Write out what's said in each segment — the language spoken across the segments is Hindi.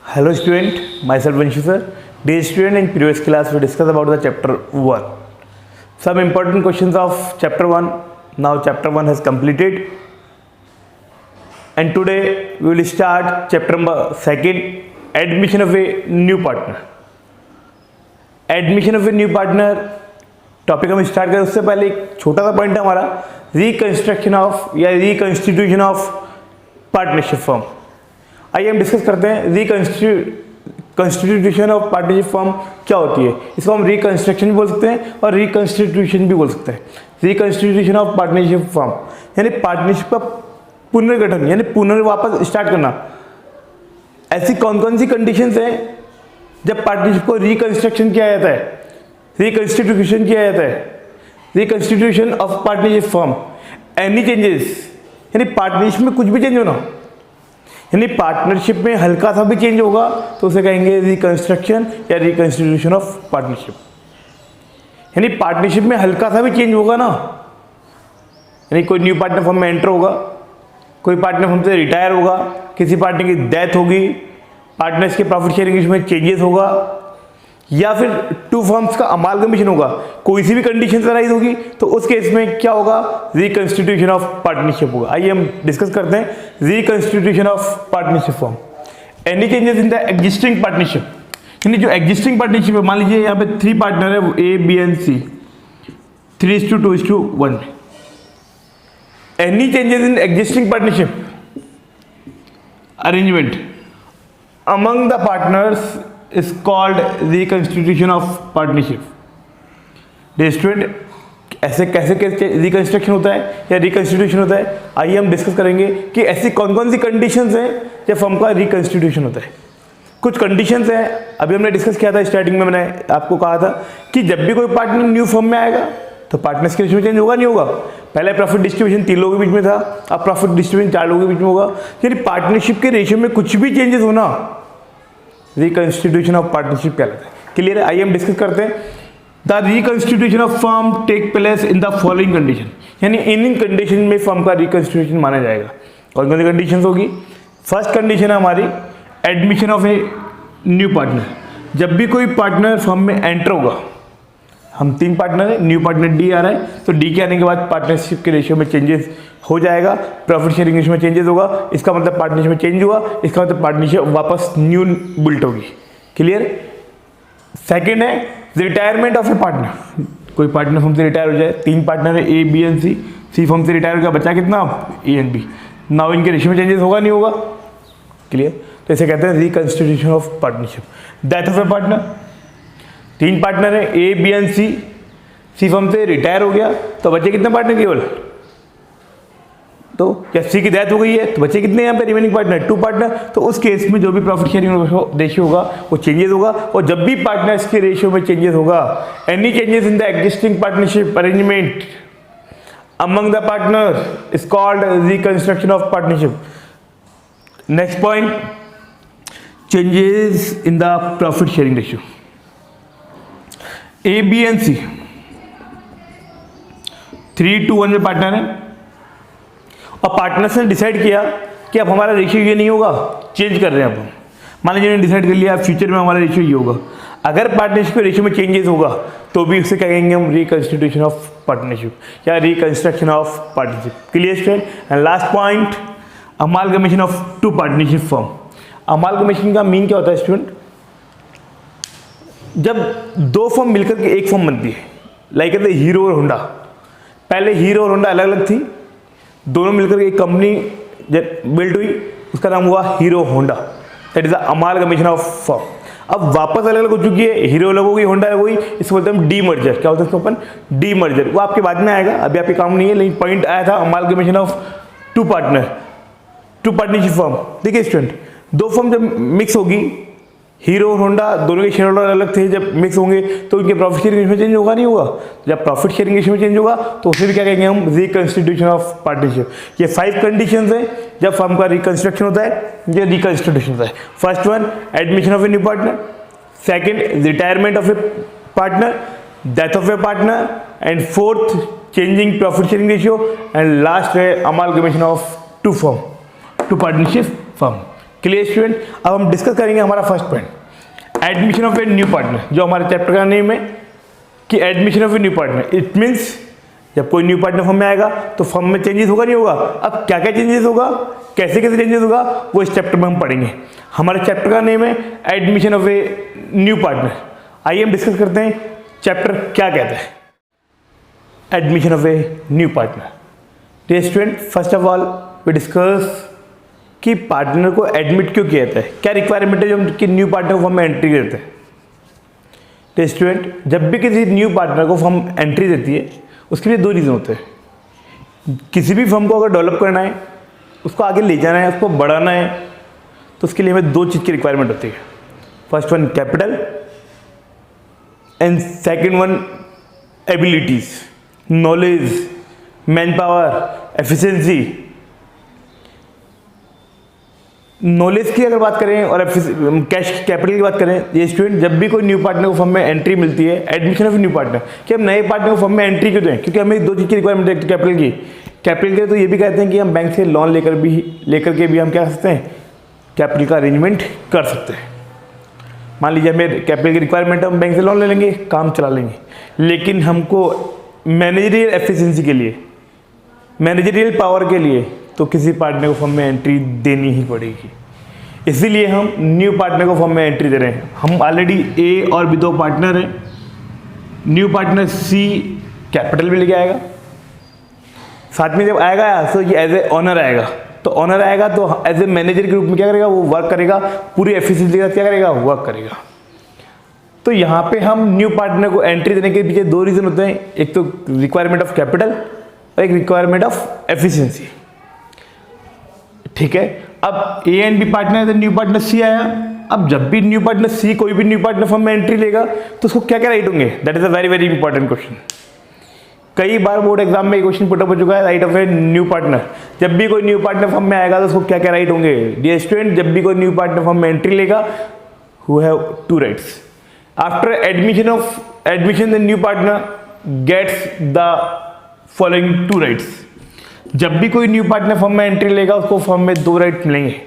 Hello student, myself Vanshu sir. Dear student, in previous class we discussed about the chapter 1. Some important questions of chapter 1. Now chapter 1 has completed. And today we will start chapter number 2, admission of a new partner. Admission of a new partner topic हम स्टार्ट करें उससे पहले एक छोटा सा पॉइंट है हमारा रिकंस्ट्रक्शन ऑफ या रिकंस्टिट्यूशन ऑफ पार्टनरशिप फर्म। आइए हम डिस्कस करते हैं रिकंस्टिट्यूशन ऑफ पार्टनरशिप फर्म क्या होती है। इसको हम रिकंस्ट्रक्शन भी बोल सकते हैं और रिकंस्टिट्यूशन भी बोल सकते हैं। रिकंस्टिट्यूशन ऑफ पार्टनरशिप फर्म यानी पार्टनरशिप का पुनर्गठन यानी पुनर्वापस स्टार्ट करना। ऐसी कौन कौन सी कंडीशंस हैं जब पार्टनरशिप को रिकंस्ट्रक्शन किया जाता है, रिकंस्टिट्यूशन किया जाता है। Reconstitution of partnership firm, any changes यानी पार्टनरशिप में कुछ भी चेंज होना, यानी पार्टनरशिप में हल्का सा भी चेंज होगा तो उसे कहेंगे रिकंस्ट्रक्शन या रिकंस्टिट्यूशन ऑफ पार्टनरशिप। यानी पार्टनरशिप में हल्का सा भी चेंज होगा ना, यानी कोई न्यू पार्टनर फर्म में एंटर होगा, कोई पार्टनर फर्म से रिटायर होगा, किसी पार्टनर की डेथ होगी, पार्टनर्स के प्रॉफिट शेयरिंग में चेंजेस होगा, या फिर टू फर्म्स का अमालगमेशन होगा, कोई सी भी कंडीशन राइज होगी तो उस केस में क्या होगा, रिकंस्टिट्यूशन ऑफ पार्टनरशिप होगा। आइए हम डिस्कस करते हैं reconstitution of partnership firm. Any changes in the existing partnership, यानी जो एग्जिस्टिंग पार्टनरशिप है, मान लीजिए यहाँ पे 3 पार्टनर है A B and C, 3:2:1। Any changes in existing partnership arrangement among the partners is called reconstitution of partnership. Dear student, ऐसे कैसे कैसे रिकंस्ट्रक्शन होता है या रिकंस्टिट्यूशन होता है, आइए हम डिस्कस करेंगे कि ऐसी कौन कौन सी कंडीशंस हैं जब फर्म का रिकंस्टिट्यूशन होता है। कुछ कंडीशंस हैं, अभी हमने डिस्कस किया था स्टार्टिंग में, मैंने आपको कहा था कि जब भी कोई पार्टनर न्यू फर्म में आएगा तो पार्टनर्स के रेशियो में चेंज होगा नहीं होगा। पहले प्रॉफिट डिस्ट्रीब्यूशन 3 लोगों के बीच में था, अब प्रॉफिट डिस्ट्रीब्यूशन 4 लोगों के बीच में होगा। यानी पार्टनरशिप के रेशियो में कुछ भी चेंजेस होना रिकंस्टिट्यूशन ऑफ पार्टनरशिप कहलाता है। क्लियर है? आइए हम डिस्कस करते हैं। The reconstitution of firm take place in the following condition, यानी इन कंडीशन में फर्म का रिकंस्टिट्यूशन माना जाएगा। कौन कौन सी कंडीशन होगी? फर्स्ट कंडीशन है हमारी admission of a new partner. जब भी कोई पार्टनर फर्म में एंटर होगा, हम 3 पार्टनर है, न्यू पार्टनर डी आ रहा है, तो डी के आने के बाद पार्टनरशिप के रेशियो में चेंजेस हो जाएगा, प्रॉफिट शेयरिंग रेशियो में चेंजेस होगा। इसका मतलब पार्टनरशिप में चेंज हुआ, इसका मतलब पार्टनरशिप वापस न्यू बिल्ट होगी। क्लियर? सेकेंड है रिटायरमेंट ऑफ ए पार्टनर। कोई पार्टनर फर्म से रिटायर हो जाए, 3 पार्टनर है A B and C, C firm से रिटायर हो गया, बचा कितना ए एंड बी, नाउ इनके रेशियो में चेंजेस होगा नहीं होगा। क्लियर? तो इसे कहते हैं reconstitution of partnership. Death of a partner, 3 partner है A B and C, C firm से रिटायर हो गया तो बचे कितने पार्टनर केवल, तो या सी की डेथ हो गई है तो बचे कितने यहाँ पे रिमेनिंग पार्टनर, 2 पार्टनर। तो उस केस में जो भी प्रॉफिट शेयरिंग रेशियो होगा वो चेंजेस होगा। और जब भी पार्टनर्स के रेशियो में चेंजेस होगा, any changes in the existing partnership arrangement among the partner is called reconstruction of partnership. Next point, changes in the profit sharing ratio. A B and C 3:1 में पार्टनर है और पार्टनर्स ने डिसाइड किया कि अब हमारा रेशियो ये नहीं होगा, चेंज कर रहे हैं। अब मान लीजिए ने डिसाइड कर लिया फ्यूचर में हमारा रेशियो ये होगा। अगर पार्टनरशिप के रेशियो में चेंजेस होगा तो भी उसे कहेंगे हम रिकंस्टिट्यूशन ऑफ पार्टनरशिप या reconstruction of partnership. Clear student? And last point, amalgamation of 2 partnership firm. Amalgamation का मीन क्या होता है स्टूडेंट? जब 2 फर्म मिलकर के एक फर्म बनती है, लाइक कहते हैं हीरो और होंडा। पहले हीरो और होंडा अलग अलग थी, दोनों मिलकर एक कंपनी जब बिल्ड हुई, उसका नाम हुआ hero Honda. That is the amalgamation of firm. अब वापस अलग अलग हो चुकी है, हीरो अलग हो गई, होंडा अलग हो गई, इसको बोलते हैं डी मर्जर। क्या होता है इसको अपन? D merger. वो आपके बाद में आएगा, अभी आपके काम नहीं है, लेकिन पॉइंट आया था अमालगमेशन ऑफ 2 पार्टनरशिप फर्म। देखिए स्टूडेंट, 2 फर्म जब मिक्स होगी, हीरो और होंडा दोनों के शेयर होल्डर अलग थे, जब मिक्स होंगे तो इनके प्रॉफिट शेयरिंग रेशियो में चेंज होगा नहीं होगा। जब प्रॉफिट शेयरिंग रेशियो में चेंज होगा तो उसे भी क्या कहेंगे हम? Reconstitution of partnership. ये 5 कंडीशंस हैं जब फर्म का रिकंस्ट्रक्शन होता है, ये रिकंस्टिट्यूशन होता है। First one, admission of a new partner. Second, retirement of a partner, death of a partner, and fourth, changing profit sharing ratio, and last है amalgamation of 2 partnership firm. Clear student? अब हम डिस्कस करेंगे हमारा first point, admission of a new partner, जो हमारे चैप्टर का नेम है कि admission of a new partner. It means जब कोई न्यू पार्टनर फर्म में आएगा तो फर्म में चेंजेस होगा नहीं होगा। अब क्या क्या चेंजेस होगा, कैसे कैसे चेंजेस होगा, वो इस चैप्टर में हम पढ़ेंगे। हमारे चैप्टर का नेम है admission of a new partner. आइए हम डिस्कस करते हैं चैप्टर क्या कहता है, admission of a new partner. Dear student, first of all we discuss कि पार्टनर को एडमिट क्यों किया जाता है, क्या रिक्वायरमेंट है जो हम कि न्यू पार्टनर को फर्म में एंट्री करते हैं। डियर स्टूडेंट, जब भी किसी न्यू पार्टनर को फर्म एंट्री देती है उसके लिए दो रीज़न होते हैं। किसी भी फर्म को अगर डेवलप करना है, उसको आगे ले जाना है, उसको बढ़ाना है, तो उसके लिए हमें दो चीज़ की रिक्वायरमेंट होती है। First one capital and second one abilities, knowledge, man power, efficiency. Knowledge की अगर बात करें और कैश कैपिटल की बात करें, ये स्टूडेंट जब भी कोई न्यू पार्टनर को फर्म में एंट्री मिलती है, एडमिशन ऑफ न्यू पार्टनर, कि हम नए पार्टनर को फर्म में एंट्री क्यों दें, क्योंकि हमें दो चीज़ की रिक्वायरमेंट है। कैपिटल की, कैपिटल के तो ये भी कहते हैं कि हम बैंक से लोन लेकर के भी हम क्या कर सकते हैं, कैपिटल का अरेंजमेंट कर सकते हैं। मान लीजिए हमें कैपिटल की रिक्वायरमेंट है, हम बैंक से लोन ले लेंगे, काम चला लेंगे, लेकिन हमको मैनेजरियल एफिशिएंसी के लिए, मैनेजरियल पावर के लिए तो किसी पार्टनर को फर्म में एंट्री देनी ही पड़ेगी। इसीलिए हम न्यू पार्टनर को फर्म में एंट्री दे रहे हैं। हम ऑलरेडी ए और बी दो पार्टनर हैं। न्यू पार्टनर सी कैपिटल भी लेके आएगा, साथ में जब आएगा तो ये एज ए ऑनर आएगा, तो ऑनर आएगा तो एज ए मैनेजर के रूप में क्या करेगा, वो वर्क करेगा, पूरी एफिशिएंसी के साथ क्या करेगा, वर्क करेगा। तो यहाँ पे हम न्यू पार्टनर को एंट्री देने के पीछे दो रीजन होते हैं, एक तो रिक्वायरमेंट ऑफ कैपिटल और एक रिक्वायरमेंट ऑफ एफिशिएंसी। ठीक है, अब ए एंड बी पार्टनर है तो न्यू पार्टनर सी आया। अब जब भी न्यू पार्टनर सी कोई भी न्यू पार्टनर फर्म में एंट्री लेगा तो उसको क्या क्या राइट होंगे, that is a very very important question. कई बार बोर्ड एग्जाम में क्वेश्चन पुट अप हो चुका है, right of a new partner. जब भी कोई न्यू पार्टनर फर्म में आएगा तो उसको क्या क्या राइट होंगे। डियर स्टूडेंट, जब भी कोई न्यू पार्टनर फर्म में एंट्री लेगा, who have two rights. After admission the new partner gets the following two rights. जब भी कोई न्यू पार्टनर फर्म में एंट्री लेगा उसको फर्म में दो राइट मिलेंगे।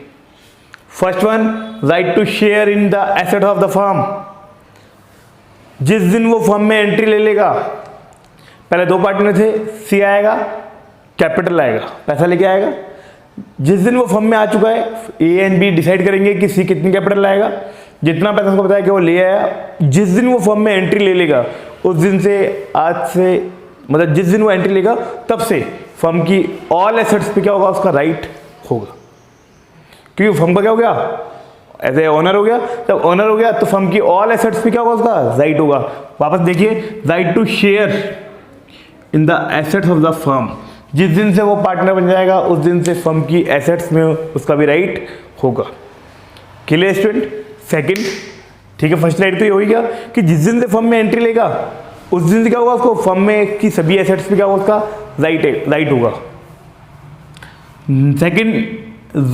First one, right to share in the asset of the firm. जिस दिन वो फर्म में एंट्री ले लेगा, पहले दो पार्टनर थे, सी आएगा, कैपिटल आएगा, पैसा लेके आएगा। जिस दिन वो फर्म में आ चुका है, ए एंड बी डिसाइड करेंगे कि सी कितनी कैपिटल लाएगा, जितना पैसा उसको बताया कि वो ले आया। जिस दिन वो फर्म में एंट्री ले लेगा उस दिन से, आज से मतलब जिस दिन वो एंट्री लेगा तब से फर्म की ऑल एसेट्स पे क्या होगा, उसका राइट होगा। क्योंकि फर्म का क्या हो गया, एज ए ऑनर हो गया। जब ऑनर हो गया तो फर्म की ऑल एसेट्स पे क्या होगा, उसका राइट होगा। वापस देखिए, right to share in the assets of the firm. जिस दिन से वो पार्टनर बन जाएगा उस दिन से फर्म की एसेट्स में उसका भी राइट होगा। Clear student? सेकंड, ठीक है, फर्स्ट राइट तो ये हो गया कि जिस दिन से फर्म में एंट्री लेगा उस दिन से क्या होगा, उसको फर्म में की सभी एसेट्स पे क्या होगा, उसका राइट होगा। Second,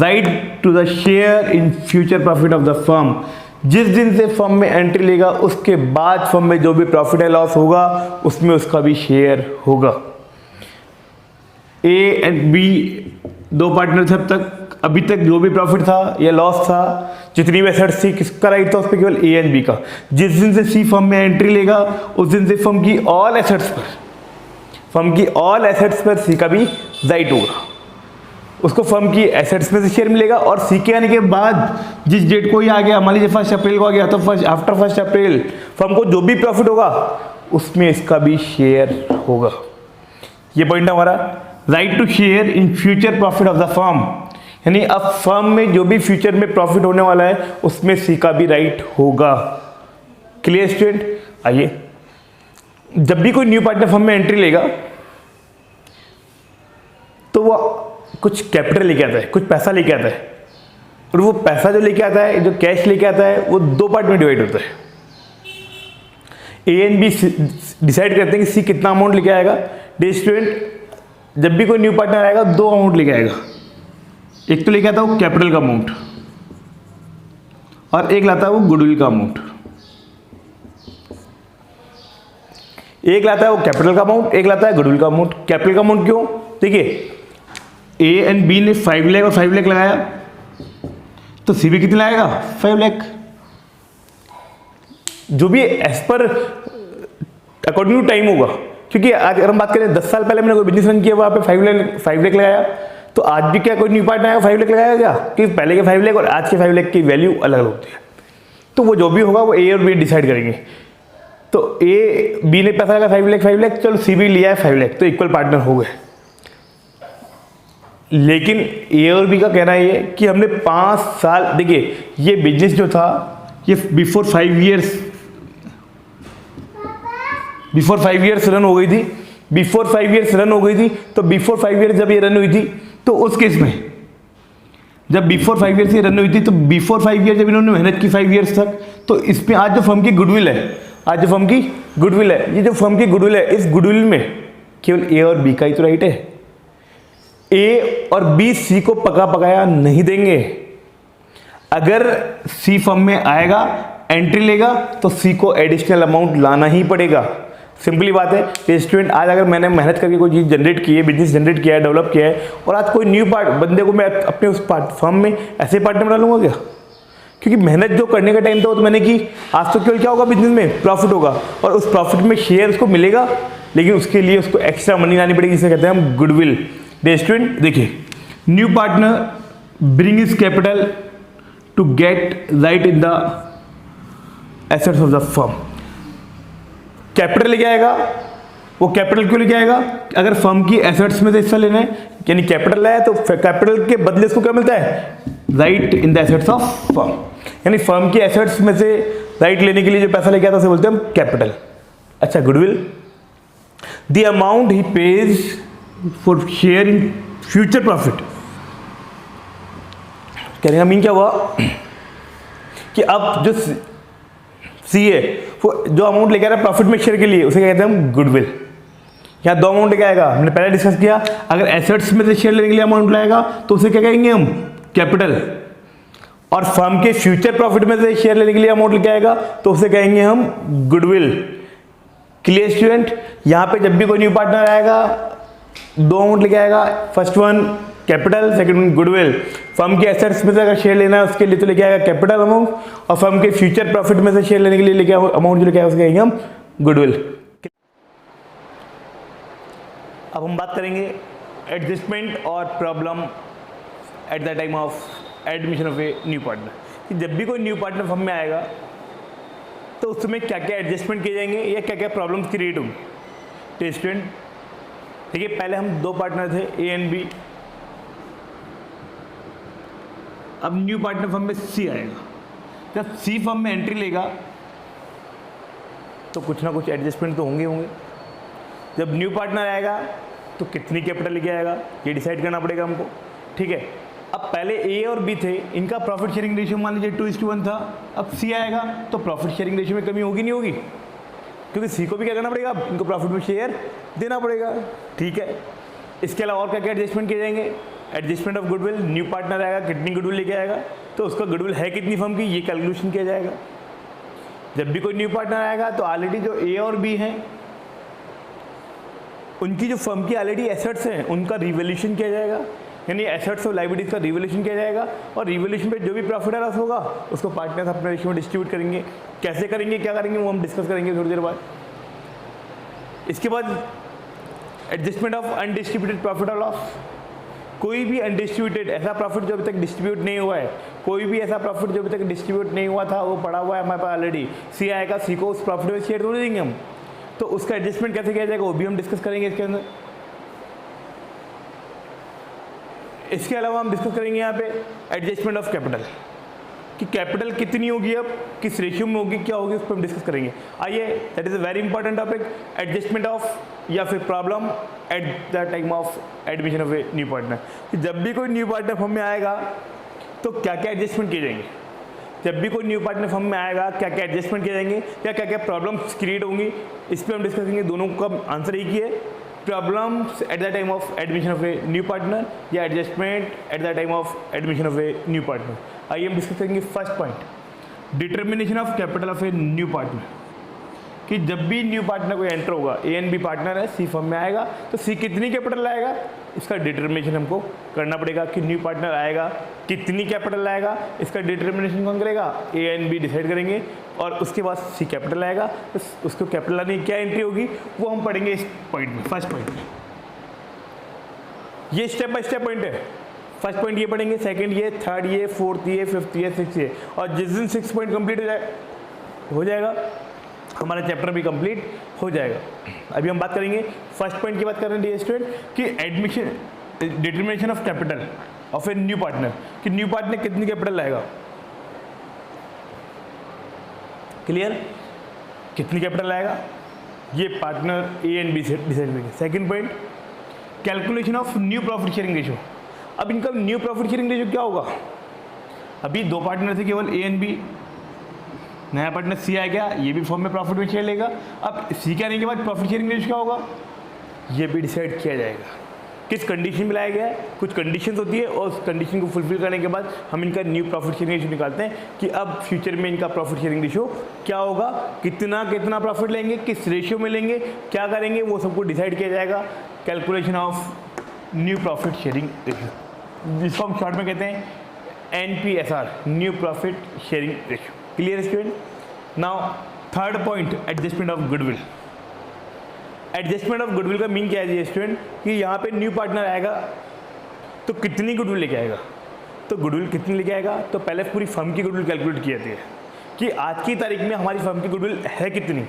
right to the share in future profit of the firm. जिस दिन से फर्म में एंट्री लेगा उसके बाद फर्म में जो भी प्रॉफिट है लॉस होगा उसमें उसका भी शेयर होगा। ए एंड बी दो पार्टनर थे अब तक, अभी तक जो भी प्रॉफिट था या लॉस था, जितनी भी एसेट्स थी, किसका राइट था उस पर, केवल ए एंड बी का। जिस दिन से सी फर्म में एंट्री लेगा उस दिन से फर्म की ऑल एसेट्स पर सी का भी राइट होगा। उसको फर्म की एसेट्स में से शेयर मिलेगा और सी के आने के बाद जिस डेट को ही आ गया, मान लीजिए 1 अप्रैल को आ गया, तो आफ्टर 1 अप्रैल फर्म को जो भी प्रॉफिट होगा उसमें इसका भी शेयर होगा। ये पॉइंट हमारा, right to share in future profit of the firm, यानी अब फर्म में जो भी फ्यूचर में प्रॉफिट होने वाला है उसमें सी का भी राइट होगा। Clear student? आइए, जब भी कोई न्यू पार्टनर फर्म में एंट्री लेगा तो वो कुछ कैपिटल लेके आता है, कुछ पैसा लेके आता है, और वो पैसा जो लेके आता है, जो कैश लेके आता है, वो दो पार्ट में डिवाइड होता है। ए एंड बी डिसाइड करते हैं कि सी कितना अमाउंट लेके आएगा। डियर स्टूडेंट, जब भी कोई न्यू पार्टनर आएगा दो अमाउंट लेके आएगा। एक तो लेके आता है वो कैपिटल का अमाउंट और एक लाता है वो गुडविल का अमाउंट। एक लाता है वो कैपिटल का अमाउंट, एक लाता है गुडविल का अमाउंट। कैपिटल का अमाउंट क्यों? देखिए, ए एंड बी ने 5 लाख और 5 लाख लगाया, तो सीबी कितना आएगा 5 लाख, जो भी as per according to time होगा। क्योंकि अगर हम बात करें 10 साल पहले मैंने कोई बिजनेस रन किया वहाँ पे 5 लाख लगाया, तो आज भी क्या कोई न्यू पार्टनर आएगा 5 लाख लगाएगा क्या? क्योंकि पहले के 5 लाख और आज के 5 लाख की वैल्यू अलग अलग होती है। तो वो जो भी होगा वो ए और बी डिसाइड करेंगे। तो ए बी ने पैसा लगा 5 लाख, चलो सी बी लिया है 5 लाख, तो इक्वल पार्टनर हो गए। लेकिन ए और बी का कहना है ये कि हमने 5 साल, देखिए ये बिजनेस जो था ये बिफोर 5 ईयर्स रन हो गई थी, बिफोर 5 ईयर्स रन हो गई थी। तो बिफोर 5 ईयर्स जब ये रन हुई थी तो उस केस में जब बिफोर 5 ईयर्स ये रन हुई थी तो बिफोर 5 ईयर जब इन्होंने मेहनत की 5 ईयर्स तक, तो इसमें आज जो फर्म की गुडविल है, ये जो फर्म की गुडविल है, इस गुडविल में केवल ए और बी का ही तो राइट है। ए और बी सी को पका पकाया नहीं देंगे। अगर सी फर्म में आएगा, एंट्री लेगा, तो सी को एडिशनल अमाउंट लाना ही पड़ेगा। सिंपली बात है कि स्टूडेंट, आज अगर मैंने मेहनत करके कोई चीज़ जनरेट की है, बिजनेस जनरेट किया है, डेवलप किया है, और आज कोई न्यू बंदे को मैं अपने उस फर्म में ऐसे पार्टनर बना लूँगा क्या? क्योंकि मेहनत जो करने का टाइम था वो तो मैंने की। आज तो केवल क्या होगा बिजनेस में, प्रॉफिट होगा, और उस प्रॉफिट में शेयर उसको मिलेगा, लेकिन उसके लिए उसको एक्स्ट्रा मनी लानी पड़ेगी, जिसे कहते हैं हम गुडविल। स्टूडेंट देखिए, new partner bring is capital to get right in the assets of the firm. Capital लेके आएगा, वो कैपिटल क्यों लेके आएगा? अगर फर्म की एसेट्स में से हिस्सा लेना है, यानी कैपिटल है, तो कैपिटल के बदले इसको क्या मिलता है? Right in the assets of firm. यानी फर्म की एसेट्स में से राइट लेने के लिए जो पैसा लेके आता है उसे बोलते हैं हम कैपिटल। अच्छा, goodwill, the amount he page for share in future profit. कहने का मीन क्या हुआ कि अब जो सी है वो जो अमाउंट लेके आ रहा है प्रॉफिट में शेयर के लिए, उसे क्या कहते हैं हम? गुडविल। यहाँ 2 अमाउंट लेके आएगा, हमने पहले डिस्कस किया। अगर एसेट्स में से शेयर लेने के लिए अमाउंट लाएगा तो उसे क्या कहेंगे हम? कैपिटल। और फर्म के फ्यूचर प्रॉफिट में से शेयर लेने के लिए अमाउंट लेके आएगा तो उसे कहेंगे हम गुडविल। Clear student? यहाँ पे जब भी कोई न्यू पार्टनर आएगा 2 अमाउंट लेके आएगा, first one capital, second one goodwill. Firm के एसेट्स में से अगर शेयर लेना है उसके लिए तो लेके आएगा कैपिटल अमाउंट, और फर्म के फ्यूचर प्रॉफिट में से शेयर लेने के लिए लेके अमाउंट जो लेके आएगा उसके कहेंगे हम गुडविल। अब हम बात करेंगे एडजस्टमेंट और problem at the time of admission of a new partner. कि जब भी कोई न्यू पार्टनर फर्म में आएगा तो उसमें क्या क्या एडजस्टमेंट किए जाएंगे या क्या क्या प्रॉब्लम्स क्रिएट होंगी। स्टूडेंट देखिए, पहले हम 2 पार्टनर थे, ए एंड बी। अब न्यू पार्टनर फर्म में सी आएगा। जब सी फर्म में एंट्री लेगा तो कुछ ना कुछ एडजस्टमेंट तो होंगे। जब न्यू पार्टनर आएगा तो कितनी कैपिटल लेके आएगा ये डिसाइड करना पड़ेगा हमको। ठीक है, अब पहले ए और बी थे, इनका प्रॉफिट शेयरिंग रेशियो मान लीजिए 2:1 था। अब सी आएगा तो प्रॉफिट शेयरिंग रेशियो में कमी होगी नहीं होगी? क्योंकि सी को भी क्या करना पड़ेगा, इनको प्रॉफिट में शेयर देना पड़ेगा। ठीक है, इसके अलावा और क्या क्या एडजस्टमेंट किए जाएंगे? Adjustment of goodwill, new partner आएगा, कितनी गुडविल लेके आएगा, तो उसका गुडविल है कितनी फर्म की, ये कैलकुलेशन किया जाएगा। जब भी कोई न्यू पार्टनर आएगा तो ऑलरेडी जो ए और बी हैं उनकी जो फर्म की ऑलरेडी एसेट्स हैं उनका रिवैल्यूएशन किया जाएगा, यानी एसेट्स और लायबिलिटीज का रिवैल्यूएशन किया जाएगा, और रिवैल्यूएशन पे जो भी प्रॉफिट और लॉस होगा उसको पार्टनर्स अपने रेशियो में डिस्ट्रीब्यूट करेंगे। कैसे करेंगे, क्या करेंगे, वो हम डिस्कस करेंगे थोड़ी देर बाद। इसके बाद एडजस्टमेंट ऑफ अनडिस्ट्रीब्यूटेड प्रॉफिट और लॉस। कोई भी अनडिस्ट्रीब्यूटेड ऐसा प्रॉफिट जो अभी तक डिस्ट्रीब्यूट नहीं हुआ है, कोई भी ऐसा प्रॉफिट जो अभी तक डिस्ट्रीब्यूट नहीं हुआ था वो पड़ा हुआ है हमारे पास ऑलरेडी। सी आएगा, सी को उस प्रॉफिट में शेयर थोड़ी देंगे हम, तो उसका एडजस्टमेंट कैसे किया जाएगा वो भी हम डिस्कस करेंगे इसके अंदर। इसके अलावा हम डिस्कस करेंगे यहाँ पे एडजस्टमेंट ऑफ कैपिटल, कि कैपिटल कितनी होगी, अब किस रेशियो में होगी, क्या होगी, उस पर हम डिस्कस करेंगे। आइए, that is a very important topic, adjustment of या फिर problem at the time of admission of a new partner. कि जब भी कोई न्यू पार्टनर फर्म में आएगा तो क्या क्या एडजस्टमेंट किए जाएंगे। जब भी कोई न्यू पार्टनर फर्म में आएगा क्या क्या एडजस्टमेंट किए जाएंगे या क्या क्या प्रॉब्लम्स क्रिएट होंगी, इस पर हम डिस्कस करेंगे। दोनों का आंसर एक ही है, problems at the time of admission of a new partner या adjustment at the time of admission of a new partner. आइए हम डिस्कस करेंगे first point, determination of capital of a new partner. कि जब भी न्यू पार्टनर कोई एंटर होगा, ए एंड बी पार्टनर है, सी फर्म में आएगा, तो सी कितनी कैपिटल लाएगा, इसका डिटर्मिनेशन हमको करना पड़ेगा कि न्यू पार्टनर आएगा कितनी कैपिटल लाएगा, इसका डिटर्मिनेशन कौन करेगा, ए एंड बी डिसाइड करेंगे। और उसके बाद सी कैपिटल आएगा, तो उसको कैपिटल लाने की क्या एंट्री होगी वो हम पढ़ेंगे इस पॉइंट में, फर्स्ट पॉइंट में। ये स्टेप बाय स्टेप पॉइंट है। फर्स्ट पॉइंट ये पढ़ेंगे, सेकंड ये, थर्ड ये, फोर्थ ये, फिफ्थ ये, सिक्स ये, और जिस दिन 6 पॉइंट कंप्लीट हो जाएगा हमारा चैप्टर भी कंप्लीट हो जाएगा। अभी हम बात करेंगे फर्स्ट पॉइंट की बात कर रहे हैं डियर स्टूडेंट कि admission determination of capital of a new partner, कि न्यू पार्टनर कितनी कैपिटल लाएगा। क्लियर, कितनी कैपिटल लाएगा ये पार्टनर ए एंड बी से डिसाइड करेंगे। Second point, calculation of new profit sharing ratio. अब इनका न्यू प्रॉफिट शेयरिंग रेशियो क्या होगा, अभी दो पार्टनर थे केवल ए एंड बी, नया पार्टनर सी आ गया, ये भी फॉर्म में प्रॉफिट में शेयर लेगा। अब सी के आने के बाद प्रॉफिट शेयरिंग रेशियो क्या होगा, ये भी डिसाइड किया जाएगा। किस कंडीशन में लाया गया है, कुछ कंडीशंस होती है और उस कंडीशन को फुलफिल करने के बाद हम इनका न्यू प्रॉफिट शेयरिंग रेशियो निकालते हैं कि अब फ्यूचर में इनका प्रॉफिट शेयरिंग रेशियो क्या होगा, कितना कितना प्रॉफिट लेंगे, किस रेशियो में लेंगे, क्या करेंगे, वो सबको डिसाइड किया जाएगा। Calculation of new profit sharing ratio, जिसको हम शॉर्ट में कहते हैं NPSR, new profit sharing ratio. Clear student. Now third point, adjustment of goodwill. Adjustment of goodwill का मीन क्या है स्टूडेंट कि यहाँ पे न्यू पार्टनर आएगा तो कितनी गुडविल लेके आएगा, तो गुडविल कितनी लेके आएगा, तो पहले पूरी फर्म की गुडविल कैलकुलेट की जाती है कि आज की तारीख में हमारी फर्म की गुडविल है कितनी,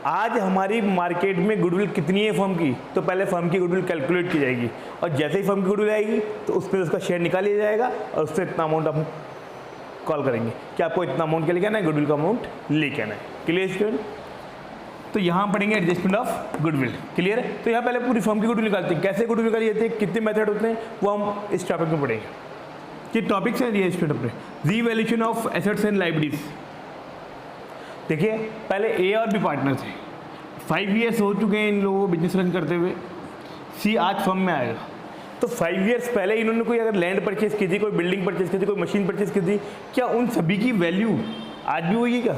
आज हमारी मार्केट में गुडविल कितनी है फर्म की, तो पहले फर्म की गुडविल कैलकुलेट की जाएगी और जैसे ही फर्म की गुडविल आएगी तो उस पर उसका शेयर निकाल लिया जाएगा और उससे इतना अमाउंट हम कॉल करेंगे कि आपको इतना अमाउंट के लेके आना है, गुडविल का अमाउंट लेके आना है। Clear student. तो यहाँ पढ़ेंगे एडजस्टमेंट ऑफ गुडविल। क्लियर है। तो यहाँ पहले पूरी फर्म की गुडविल निकालते हैं, कैसे गुडविल निकाली जाती है, कितने मेथड होते हैं, वो हम इस टॉपिक में पढ़ेंगे। कि टॉपिक्स है ये स्टूडेंट अपने revaluation of assets and liabilities. देखिए पहले ए और बी पार्टनर थे, 5 ईयर्स हो चुके हैं इन लोगों को बिजनेस रन करते हुए, सी आज फर्म में आएगा तो 5 ईयर्स पहले इन्होंने कोई अगर लैंड परचेज की थी, कोई बिल्डिंग परचेज की थी, कोई मशीन परचेज की थी, क्या उन सभी की वैल्यू आज भी होगी क्या,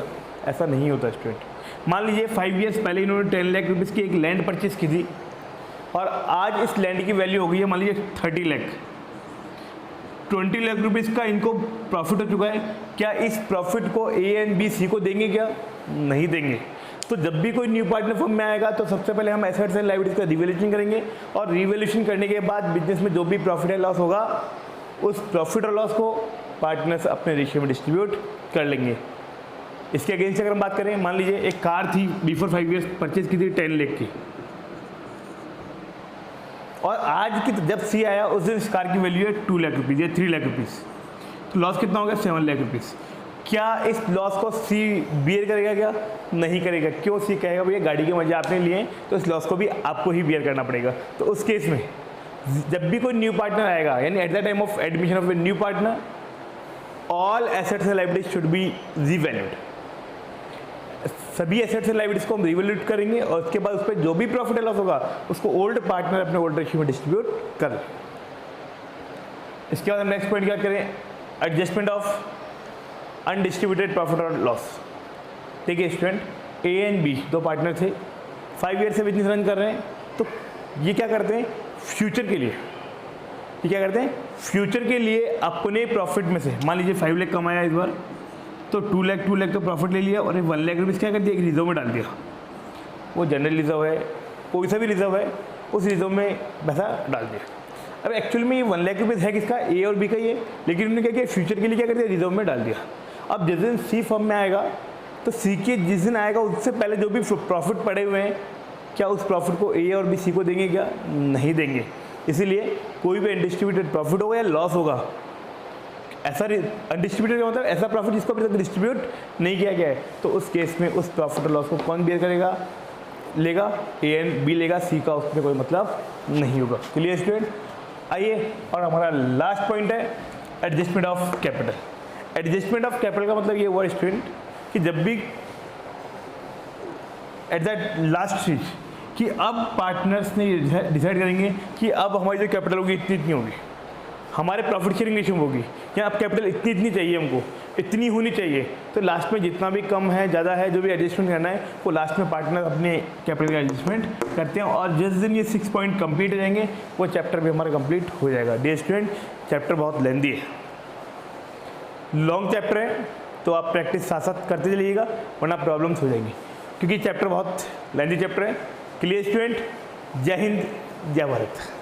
ऐसा नहीं होता स्टूडेंट। मान लीजिए 5 ईयर्स पहले इन्होंने 10 लाख रुपीज़ की एक लैंड परचेज की थी और आज इस लैंड की वैल्यू हो गई है मान लीजिए 30 लाख, 20 लाख रुपीज़ का इनको प्रॉफिट हो चुका है, क्या इस प्रॉफिट को ए एंड बी सी को देंगे क्या, नहीं देंगे। तो जब भी कोई न्यू पार्टनर फर्म में आएगा तो सबसे पहले हम एसेट्स एंड लायबिलिटीज का रिवैल्यूएशन करेंगे और रिवैल्यूएशन करने के बाद बिजनेस में जो भी प्रॉफिट या लॉस होगा उस प्रॉफिट और लॉस को पार्टनर्स अपने रेशियो में डिस्ट्रीब्यूट कर लेंगे। इसके अगेंस्ट अगर हम बात करें, मान लीजिए एक कार थी बिफोर 5 ईयर्स परचेज की थी 10 लाख की और आज की जब सी आया उस दिन इस कार की वैल्यू है 2 लाख रुपीज़ या 3 लाख रुपीज़, तो लॉस कितना हो गया 7 लाख रुपीज़। क्या इस लॉस को सी बियर करेगा क्या, नहीं करेगा। क्यों, सी कहेगा भैया गाड़ी के मजे आपने लिए तो इस लॉस को भी आपको ही बियर करना पड़ेगा। तो उस केस में जब भी कोई न्यू पार्टनर आएगा यानी eight the time of admission of a new partner all assets and liabilities should be revalued. सभी एसेट्स एंड लायबिलिटीज को हम रिवैल्यूट करेंगे और उसके बाद उस पर जो भी प्रॉफिट या लॉस होगा उसको ओल्ड पार्टनर अपने ओल्ड रेशियो में डिस्ट्रीब्यूट कर। इसके बाद हम नेक्स्ट पॉइंट क्या करें, एडजस्टमेंट ऑफ अनडिस्ट्रीब्यूटेड प्रॉफिट और लॉस। देखिए स्टूडेंट ए एंड बी दो पार्टनर थे, 5 ईयर से बिजनेस रन कर रहे हैं, तो ये क्या करते हैं फ्यूचर के लिए, ये क्या करते हैं फ्यूचर के लिए अपने प्रॉफिट में से, मान लीजिए 5 लाख कमाया इस बार तो 2 लाख तो प्रॉफिट ले लिया और 1 लाख रुपीज़ क्या कर दिया, एक रिजर्व में डाल दिया। वो जनरल रिजर्व है, कोई सा भी रिजर्व है, उस रिजर्व में पैसा डाल दिया। अब एक्चुअल में ये 1 लाख रुपीज़ है किसका, ए और बी का ही है, लेकिन उन्होंने क्या किया फ्यूचर के लिए क्या कर दिया, रिजर्व में डाल दिया। अब जिस दिन सी फर्म में आएगा तो सी के जिस दिन आएगा उससे पहले जो भी प्रॉफिट पड़े हुए हैं क्या उस प्रॉफिट को ए और बी सी को देंगे क्या, नहीं देंगे। इसीलिए कोई भी अनडिस्ट्रीब्यूटेड प्रॉफिट होगा या लॉस होगा, ऐसा अनडिस्ट्रीब्यूटेड मतलब ऐसा प्रॉफिट जिसको अभी तक डिस्ट्रीब्यूट नहीं किया गया है, तो उस केस में उस प्रॉफिट और लॉस को कौन बियर करेगा, लेगा ए एंड बी लेगा, सी का उसमें कोई मतलब नहीं होगा। Clear student. आइए और हमारा लास्ट पॉइंट है adjustment of capital. Adjustment of capital का मतलब ये हुआ स्टूडेंट कि जब भी एट दैट लास्ट स्टेज कि अब पार्टनर्स ने डिसाइड करेंगे कि अब हमारी जो कैपिटल होगी इतनी होगी, हमारे प्रॉफिट शेयरिंग रेशियो होगी कि अब कैपिटल इतनी चाहिए, हमको इतनी होनी चाहिए, तो लास्ट में जितना भी कम है ज़्यादा है जो भी एडजस्टमेंट करना है वो लास्ट में पार्टनर अपने कैपिटल का एडजस्टमेंट करते हैं। और जिस दिन ये 6 पॉइंट कंप्लीट हो जाएंगे वो चैप्टर भी हमारा कंप्लीट हो जाएगा। डियर स्टूडेंट, चैप्टर बहुत लेंदी है, लॉन्ग चैप्टर है, तो आप प्रैक्टिस साथ साथ करते चलिएगा वरना प्रॉब्लम्स हो जाएंगी, क्योंकि चैप्टर बहुत लेंदी चैप्टर है। Clear student? जय हिंद, जय भारत।